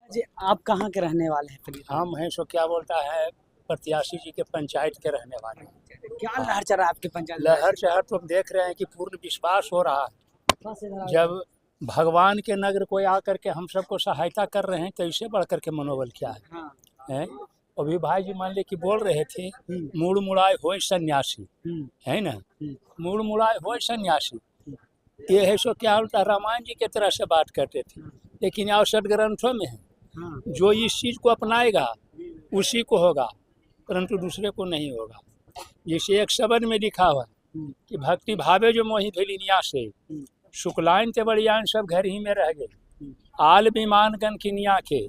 जी, आप कहाँ के रहने वाले हैं फिर? हम हैं सो क्या बोलता है प्रत्याशी जी के पंचायत के रहने वाले हैं। क्या लहर चल रहा है आपके पंचायत में? लहर चहर तो हम देख रहे हैं कि पूर्ण विश्वास हो रहा है जब भगवान के नगर कोई आकर के हम सबको सहायता कर रहे हैं तो इससे बढ़कर के मनोबल क्या है, हाँ। हैं? अभी भाई जी मान ले कि बोल रहे थे मूड़ मुड़ाए होए सन्यासी, है ना, मूड़ मुड़ाए होए सन्यासी। ये है सो क्या होता है रामायण जी के तरह से बात करते थे, लेकिन यहाँ सद ग्रंथों में है जो इस चीज़ को अपनाएगा उसी को होगा, परंतु दूसरे को नहीं होगा। जैसे एक शब्द में लिखा हुआ कि भक्ति भावे जो मोहि भेलिनिया से शुक्लाइन ते बड़ियान सब घर ही में रह गए, आल विमान गन किनिया के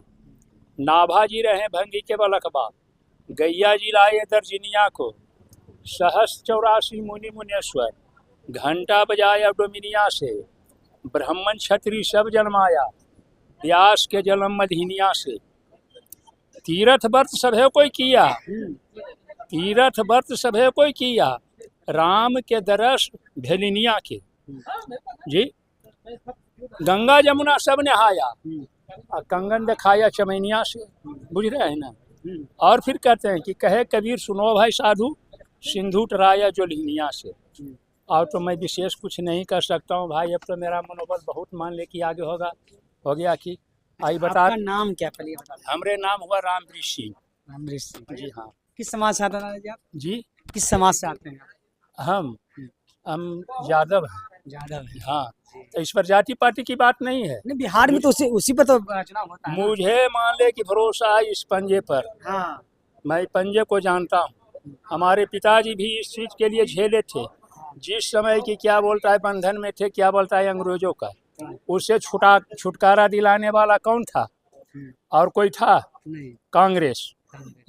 नाभा जी रहे भंगी के बलकबा, गैया जी लाए दर्जिनिया को, सहस 84 मुनि मुनेश्वर घंटा बजाया डोमिनिया से, ब्राह्मण क्षत्रिय सब जन्माया व्यास के जन्म मधीनिया से। तीर्थ व्रत सभे कोई किया, तीर्थ व्रत सभे कोई किया, राम के दरस भेलिनिया के। जी, गंगा जमुना सब नहाया और कंगन दिखाया चमैनिया से, बुझ रहे हैं ना। और फिर कहते हैं कि कहे कबीर सुनो भाई साधु सिंधु टराया जो लिनिया से। और तो मैं विशेष कुछ नहीं कर सकता हूँ भाई, अब तो मेरा मनोबल बहुत मान ले कि आगे होगा, हो गया कि आई बता। आपका नाम क्या पहले बता दीजिए? हमरे नाम हुआ रामवृष सिंह। अमरीश सिंह। जी हाँ। किस समाज से आते हैं जी आप? जी, किस समाज से आते हैं? हम यादव हैं। यादव है। हाँ, तो इस पर जाति पार्टी की बात नहीं है। नहीं, बिहार में तो उसी पर तो चुनाव होता है ना? मुझे मान ले कि भरोसा है इस पंजे पर, हाँ। मैं पंजे को जानता हूँ। हमारे पिताजी भी इस चीज़ के लिए झेले थे जिस समय की क्या बोलता है बंधन में थे, क्या बोलता है अंग्रेजों का, उससे छुटकारा दिलाने वाला कौन था? और कोई था? नहीं। कांग्रेस,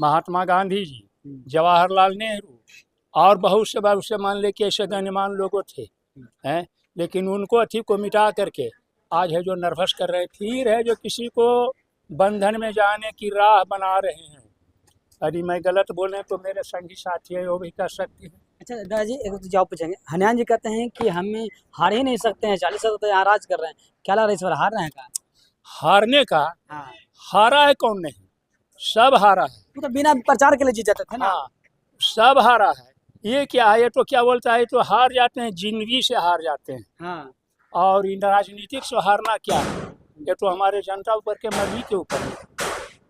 महात्मा गांधी जी, जवाहरलाल नेहरू और बहुत से मान ले कि ऐसे गण्यमान लोगों थे, हैं, लेकिन उनको अथी को मिटा करके आज है जो नर्वस कर रहे हैं, फिर है जो किसी को बंधन में जाने की राह बना रहे हैं। यदि मैं गलत बोले तो मेरे संगी साथी है वो भी कर सकती है। अच्छा दादाजी, एक तो जवाब पूछेंगे। हनयान जी कहते हैं कि हमें हार ही नहीं सकते हैं, 40 साल तो यहाँ राज कर रहे हैं, क्या लग रहा है इस बार हार रहे हैं का? हारने का? हाँ। हारा है कौन नहीं, सब हारा है। वो तो बिना प्रचार के लिए जीत जाते थे ना। हाँ, सब हारा है। ये क्या है, ये तो क्या बोलता है, तो हार जाते हैं, जिंदगी से हार जाते हैं। हाँ। और इन राजनीतिक से हारना क्या है, ये तो हमारे जनता ऊपर के मर्जी के ऊपर है।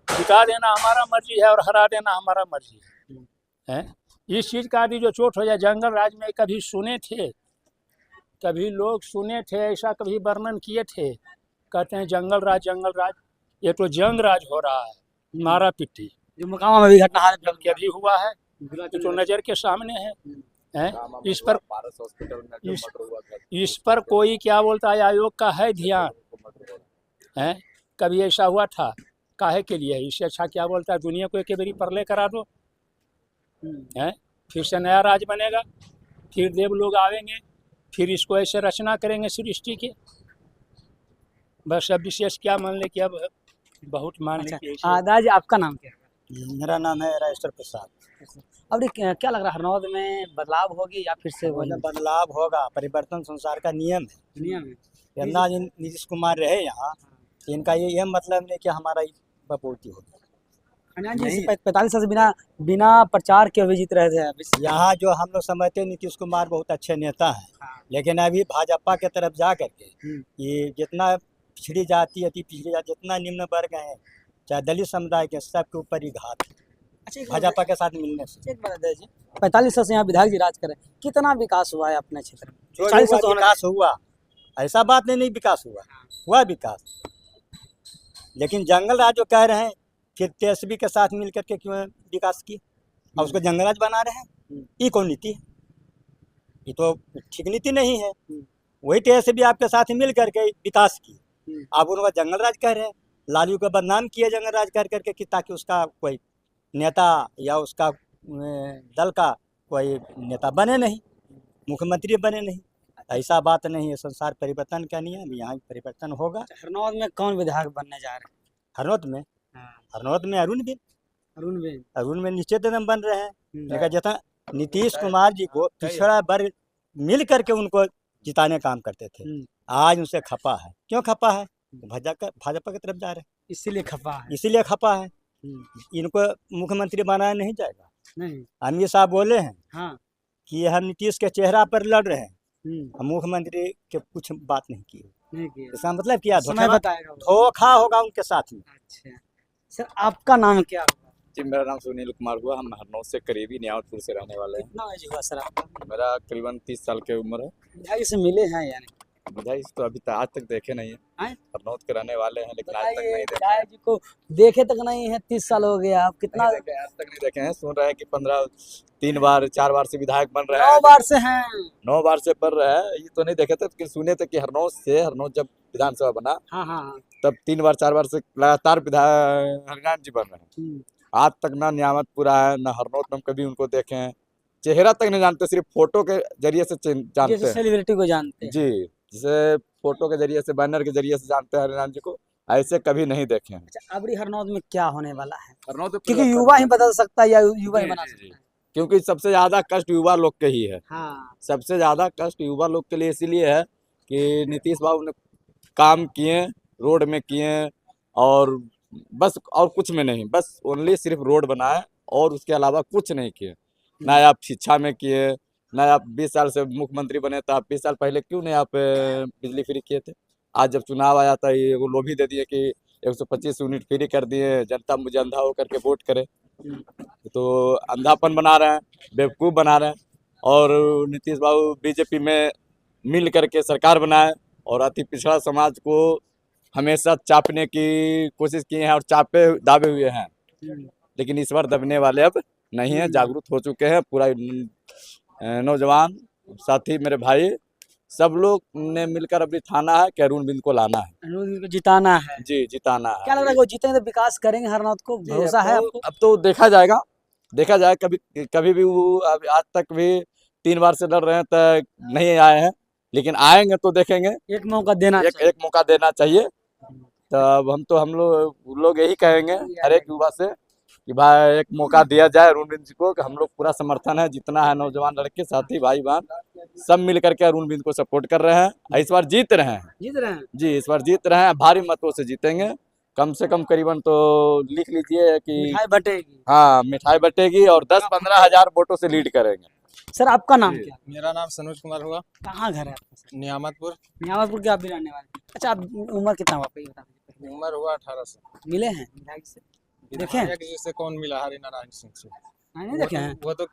जिता देना हमारा मर्जी है और हरा देना हमारा मर्जी है। इस चीज़ का भी जो चोट हो जाए, जंगल राज में कभी सुने थे, कभी लोग सुने थे, ऐसा कभी वर्णन किए थे, कहते हैं जंगल राज, ये तो जंग राज हो रहा है, मारा पिट्टी। जो मुकामा में भी घटना हाल क्या भी हुआ है ये तो नज़र के सामने है। इस पर कोई क्या बोलता है आयोग का है ध्यान है? कभी ऐसा हुआ था? काहे के लिए? इससे अच्छा क्या बोलता है दुनिया को एक बारी परले करा दो, हैं, फिर से नया राज बनेगा, फिर देव लोग आवेंगे, फिर इसको ऐसे रचना करेंगे सृष्टि के। बस अब विशेष क्या मान ले कि अब बहुत मान ले कि दादाजी आपका नाम क्या है? मेरा नाम है राजेश्वर प्रसाद। अब क्या लग रहा है, हरनौत में बदलाव होगी या फिर से वही? बदलाव होगा, परिवर्तन संसार का नियम है। दुनिया में यंदा नीतीश कुमार रहे यहाँ, इनका ये मतलब नहीं कि हमारा बपूर्ति होगी। 45 साल से बिना प्रचार के हुए जीत रहे थे। यहाँ जो हम लोग समझते हैं नीतीश कुमार बहुत अच्छे नेता हैं, लेकिन अभी भाजपा के तरफ जा करके ये जितना पिछड़ी जाति, अति पिछड़ी जाति, जितना निम्न वर्ग है, चाहे दलित समुदाय के, सबके ऊपर ही घात है भाजपा के साथ मिलने से। 45 साल से यहाँ विधायक जी राज करें, कितना विकास हुआ है अपने क्षेत्र में? 40 साल विकास हुआ, ऐसा बात नहीं विकास हुआ विकास, लेकिन जंगल राज जो कह रहे हैं फिर तेजस्वी के साथ मिल करके क्यों विकास की और उसको जंगल राज बना रहे हैं, ये कौन नीति है? ये तो ठीक नीति नहीं है। वही तेजस्वी आपके साथ मिल करके विकास की, आप उनका जंगल राज कह रहे हैं, लालू को बदनाम किया जंगल राज कर करके कि ताकि उसका कोई नेता या उसका दल का कोई नेता बने नहीं, मुख्यमंत्री बने नहीं। ऐसा बात नहीं है, संसार परिवर्तन का नियम, यहाँ परिवर्तन होगा। हरनौत में कौन विधायक बनने जा रहे हैं? हरनौत में अरुण में निश्चित एकदम बन रहे हैं, लेकिन जितना नीतीश कुमार जी को पिछड़ा वर्ग मिल करके उनको जिताने काम करते थे, आज उनसे खपा है। क्यों खपा है? भाजपा की तरफ जा रहे हैं, इसीलिए खफा है। इसीलिए खपा है। हम्म, इनको मुख्यमंत्री बनाया नहीं जाएगा। नहीं। अमित शाह बोले हैं हाँ। कि हम नीतीश के चेहरा पर लड़ रहे हैं, हम्म, हम मुख्यमंत्री के कुछ बात नहीं की। नहीं किया। इसका मतलब क्या? समय बताएगा वो। धोखा होगा उनके साथ में। अच्छा सर, आपका नाम क्या हुआ? जी, मेरा नाम सुनील कुमार हुआ। हम हरनौत से करीबी नियामतपुर से रहने वाले हैं। कितना एज हुआ सर आपका? मेरा करीबन 30 साल की उम्र है। विधायक से मिले हैं यानी? विधायक तो अभी तक आज तक देखे नहीं है। हैं? हरनौत के रहने वाले हैं, लेकिन आज तक बताइए, नहीं देखे। विधायक जी को देखे तक नहीं है, 30 साल हो गया। आप कितना? नहीं देखे, आज तक नहीं देखे हैं। सुन रहे हैं कि 3 बार 4 बार से विधायक बन रहे 9 हैं। बार से हैं। 9 बार से बन रहे हैं, ये तो नहीं देखे थे, लेकिन सुने थे कि हरनौत जब विधानसभा बना हाँ हाँ हाँ। तब 3 बार 4 बार से लगातार विधायक हरिनारायण जी बन रहे हैं। आज तक ना नियामतपुर आए, ना हरनौत में हम कभी उनको देखे हैं। चेहरा तक नहीं जानते, सिर्फ फोटो के जरिए से जानते जैसे हैं। सेलिब्रिटी को जानते हैं। जी, जैसे फोटो के जरिए से, बैनर के जरिए से जानते हैं हरिनारायण जी को, ऐसे कभी नहीं देखे हैं। अच्छा, अबरी हरनौत में क्या होने वाला है? हरनौत में क्योंकि परिवर्तन युवा ही होगा। बदल सकता है या युवा ही जी, बना जी, सकता जी। है। क्योंकि सबसे ज्यादा कष्ट युवा लोग के ही है। हाँ। सबसे ज्यादा कष्ट युवा लोग के लिए इसीलिए है कि नीतीश बाबू ने काम किए, रोड में किए, और बस और कुछ में नहीं, बस ओनली सिर्फ रोड बनाए और उसके अलावा कुछ नहीं किए। ना आप शिक्षा में किए, ना आप 20 साल से मुख्यमंत्री बने, तो आप 20 साल पहले क्यों नहीं आप बिजली फ्री किए थे? आज जब चुनाव आया था, ये वो लोभी दे दिए कि 125 यूनिट फ्री कर दिए, जनता मुझे अंधा होकर के वोट करे। तो अंधापन बना रहे हैं, बेवकूफ़ बना रहे हैं। और नीतीश बाबू बीजेपी में मिल करके सरकार बनाए और अति पिछड़ा समाज को हमेशा चापने की कोशिश किए हैं और चापे दाबे हुए हैं। लेकिन इस बार दबने वाले अब नहीं है, जागरूक हो चुके हैं। पूरा नौजवान साथी, मेरे भाई, सब लोग ने मिलकर अभी ठाना है कि अरुण बिंद को लाना है। अरुण को जिताना है। जी, जिताना है। क्या लग रहा है वो जीतेंगे तो विकास करेंगे हरनौत को? जी, भरोसा है आपको? अब तो देखा जाएगा। कभी कभी भी वो आज तक भी 3 बार से लड़ रहे हैं तो नहीं आए हैं, लेकिन आएंगे तो देखेंगे। एक मौका देना एक मौका देना चाहिए। तब हम लोग यही कहेंगे हर एक युवा से कि भाई एक मौका दिया जाए अरुण बिंद जी को। कि हम लोग पूरा समर्थन है, जितना है नौजवान लड़के, साथी, भाई बहन, सब मिल करके अरुण बिंद को सपोर्ट कर रहे हैं। इस बार जीत रहे हैं। जीत रहे हैं। जी, इस बार जीत रहे हैं, भारी मतों से जीतेंगे। कम से कम करीबन तो लिख लीजिए कि मिठाई बटेगी। हाँ, मिठाई बटेगी और 10-15 हजार वोटों से लीड करेंगे। सर, आपका नाम क्या? मेरा नाम सनोज कुमार हुआ, कहाँ घर है आपका सर? नियामतपुर। नियामतपुर के आप भी रहने वाले? अच्छा, आप उम्र कितना हुआ आपका, ये बता दीजिए। उम्र हुआ 18 से। मिले हैं विधायक से? देखे हैं? विधायक जी से कौन मिला? हरिनारायण सिंह से। नहीं देखे हैं। वो तो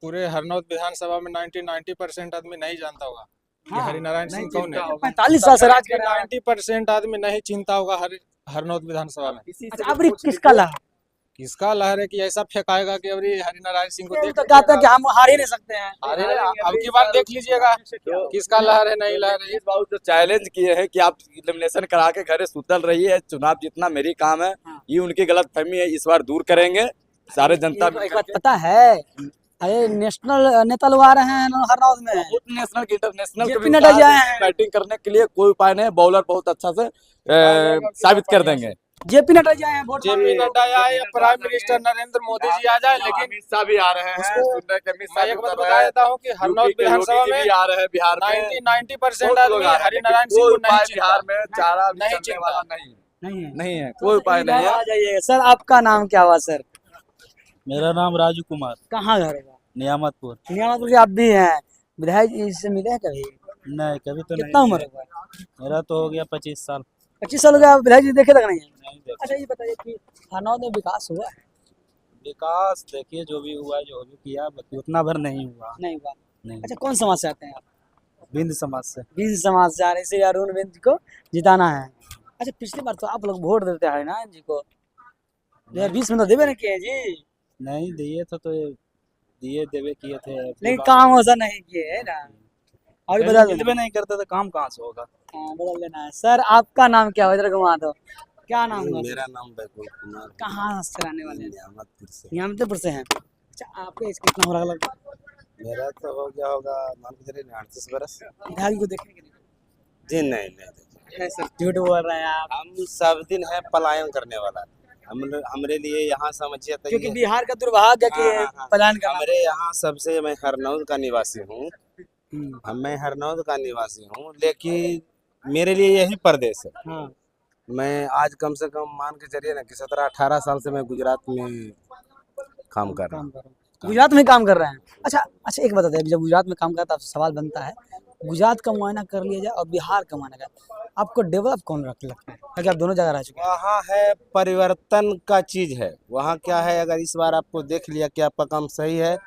पूरे हरनौत विधानसभा में 90% आदमी नहीं जानता होगा कि हाँ, हरिनारायण सिंह कौन है। 45 साल से राज कर रहा है। 90% आदमी नहीं चिंता होगा हरनौत विधानसभा में। अच्छा, अबरी किसका लहर? किसका लहर है कि ऐसा फेंकाएगा कि अभी हरिनारायण सिंह को ये देख तो कहते हैं कि हम हार ही नहीं सकते हैं। अरे अब की बार देख लीजिएगा किसका लहर है, नहीं लहर है। नीतीश बाबू जो चैलेंज किए हैं कि आप एलिमिनेशन करा के घरे सुतल रहिए, चुनाव जीतना मेरी काम है, ये उनकी गलतफहमी है। इस बार दूर करेंगे सारे जनता। एक बात पता है, अरे नेशनल नेता लोग आ रहे हैं हरनौत में। बहुत नेशनल के इंटरनेशनल JP नड्डा जी आए हैं। बैटिंग करने के लिए कोई उपाय नहीं है। बॉलर बहुत अच्छा से साबित कर देंगे। जेपी नड्डा जी आए हैं वोट जेपी नड्डा आए या प्राइम मिनिस्टर नरेंद्र मोदी जी आ जाए, लेकिन अमित शाह भी आ रहे हैं। मैं एक बात बता देता हूँ कि हरनौत विधानसभा में आ रहे हैं। बिहार में 90% आदमी हरिनारायण सिंह को नहीं चिंता। बिहार में चारा नहीं नहीं चिंता। वाला नहीं है। नहीं है, कोई उपाय नहीं है। आ जाइए सर, आपका नाम क्या हुआ सर? मेरा नाम राजू कुमार, कहाँ घर है? नियामतपुर। नियामतपुर के आप भी हैं? विधायक जी से मिले हैं कभी? नहीं, कभी तो कितना नहीं। उम्र हुआ? मेरा तो हो गया 25 साल। 25 साल हो गया, विधायक जी देखे तक नहीं है? नहीं देखा। अच्छा, ये बताइए कि हरनौत में विकास हुआ है? विकास देखिए, जो भी हुआ, जो भी किया, बाकी उतना भर नहीं हुआ। नहीं हुआ। नहीं। अच्छा, कौन समाज से आते हैं आप? बिंद समाज से। बिंद समाज से आ रहे हैं, इसलिए अरुण बिंद को जिताना है। अच्छा, पिछली बार तो आप लोग वोट देते हैं ना जी को, 2020 में तो देवे नहीं किए जी। नहीं दिए थे तो दिए देवे किए थे, लेकिन काम वैसा नहीं किए है ना, और बदल दिल देना। में नहीं करते तो काम कहाँ से होगा। हाँ, बदल देना है। सर, आपका नाम क्या है? इधर घुमा दो। क्या नाम है? मेरा नाम वैभव कुमार, कहाँ से रहने वाले हैं? नियामतपुर से। नियामतपुर से हैं। अच्छा, आपका एज कितना हो रहा है लगभग? मेरा तो हो गया होगा मान के चलिए 38 बरस। विधायक को देखेंगे नहीं? जी नहीं, है सर, झूठ बोल रहे हैं आप। हम सब दिन है पलायन करने वाला। हमरे लिए यहाँ समझिए तो क्योंकि ये बिहार का दुर्भाग्य है हाँ, कि हाँ। पलायन करना। हमारे यहाँ सबसे, मैं हरनौत का निवासी हूँ। हम्म, मैं हरनौत का निवासी हूँ, लेकिन मेरे लिए यही परदेश है। हाँ मैं आज कम से कम मान के चलिए ना कि 17-18 साल से मैं गुजरात में काम कर रहा काम हूँ। कर रहे हैं, गुजरात में काम कर रहे हैं। अच्छा अच्छा, एक बताते हैं, जब गुजरात में काम करता है तो सवाल बनता है, गुजरात का मुआयना कर लिया जाए और बिहार का मुआयना कर, आपको डेवलप कौन लगता है, क्योंकि आप दोनों जगह रह चुके हैं। वहाँ है परिवर्तन का चीज है। वहाँ क्या है, अगर इस बार आपको देख लिया कि आपका काम सही है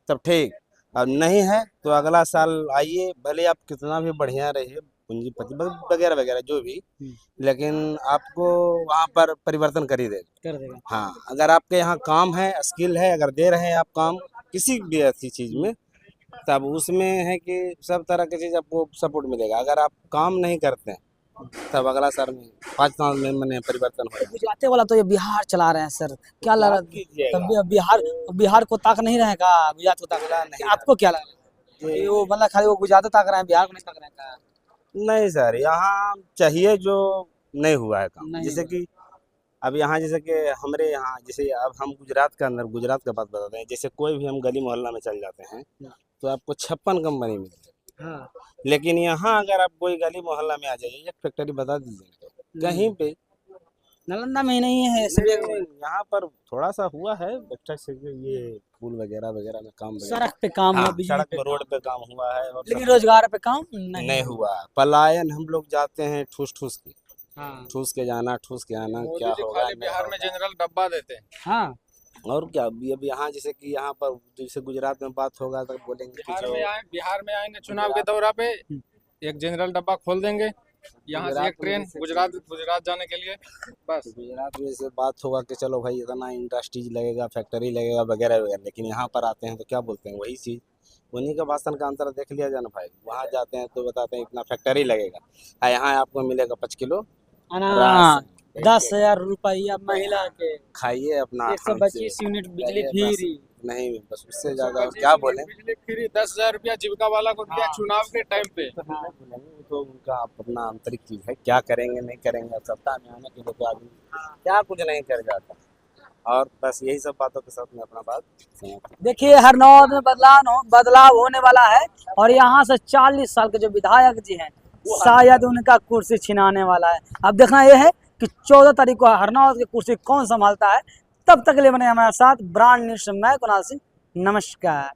तब ठीक, अब नहीं है तो अगला साल आइए, भले आप कितना भी बढ़िया रहिए पूंजीपति वगैरह वगैरह जो भी, लेकिन आपको वहाँ पर परिवर्तन कर ही देगा। कर देगा। हाँ, अगर आपके यहाँ काम है, स्किल है, अगर दे रहे हैं आप काम किसी भी ऐसी चीज में, तब उसमें है कि सब तरह की चीज आपको सपोर्ट मिलेगा। अगर आप काम नहीं करते हैं तब अगला साल में 5 साल में मैंने परिवर्तन हो गुजराती वाला तो ये बिहार चला रहे हैं सर, क्या लग रहा है? कीजिएगा। तब बिहार को ताक नहीं रहेगा, गुजरात को ताक रहा है, नहीं। आपको क्या लग रहा है कि वो मतलब खाली वो गुजरात ताक रहे हैं, बिहार को नहीं ताक रहे हैं? नहीं सर, यहाँ चाहिए जो नहीं हुआ है काम। नहीं जैसे हुआ। कि अब यहाँ जैसे कि हमारे यहाँ, जैसे अब हम गुजरात के अंदर गुजरात का बात बताते हैं, जैसे कोई भी हम गली मोहल्ला में चल जाते हैं तो आपको 56 कंपनी मिलती है। हाँ लेकिन यहाँ अगर आप कोई गली मोहल्ला में आ जाइए, एक फैक्ट्री बता दीजिए तो कहीं पे नालंदा में ही नहीं है सिर्फ एक नहीं, यहाँ पर थोड़ा सा हुआ है एक्स्ट्रा से, ये पुल वगैरह वगैरह में काम वगैरह। सड़क पे काम हाँ, हुआ, बिजली सड़क पे पे काम। रोड पे काम हुआ है और लेकिन सब रोजगार पे काम नहीं हुआ। पलायन हम लोग जाते हैं ठूस ठूस के, हाँ ठूस के जाना, ठूस के आना, मोदी क्या जी होगा खाली नहीं बिहार में होगा। जनरल डब्बा देते हैं। हाँ और क्या, अब यहाँ जैसे कि यहाँ पर जैसे गुजरात में बात होगा तो बोलेंगे कि जो बिहार में आएंगे चुनाव के दौरा पे, एक जनरल डब्बा खोल देंगे, यहाँ से गुजरात एक में ट्रेन जैसे गुजरात जाने के लिए, बस। गुजरात में से बात होगा कि चलो भाई इतना इंडस्ट्रीज लगेगा, फैक्ट्री लगेगा वगैरह वगैरह, लेकिन यहाँ पर आते हैं तो क्या बोलते हैं, वही चीज़ उन्हीं का भाषण का अंतर देख लिया जाए ना भाई। वहाँ जाते हैं तो बताते हैं इतना फैक्ट्री लगेगा, यहाँ आपको मिलेगा 5 किलो अनाज, राशन, 10,000 रुपया महिला के, खाइए अपना 125 यूनिट बिजली बस। फ्री। नहीं, बस उससे ज्यादा और क्या बोले। बिजली फ्री 10,000 रुपया जीविका वाला को दिया चुनाव के टाइम पे। तो उनका अपना आंतरिक चीज है, क्या करेंगे नहीं करेंगे, सत्ता में आने के लिए तो आदमी क्या कुछ नहीं कर जाता। और बस यही सब बातों के साथ में अपना बात समाप्त। देखिए हरनौत में बदलाव होने वाला है, और यहाँ से 40 साल के जो विधायक जी हैं शायद उनका कुर्सी छिनाने वाला है। अब देखना यह है कि 14 तारीख को हरनौत की कुर्सी कौन संभालता है। तब तक के लिए बने हमारे साथ ब्रांड न्यूज में मैं कुणाल सिंह, नमस्कार।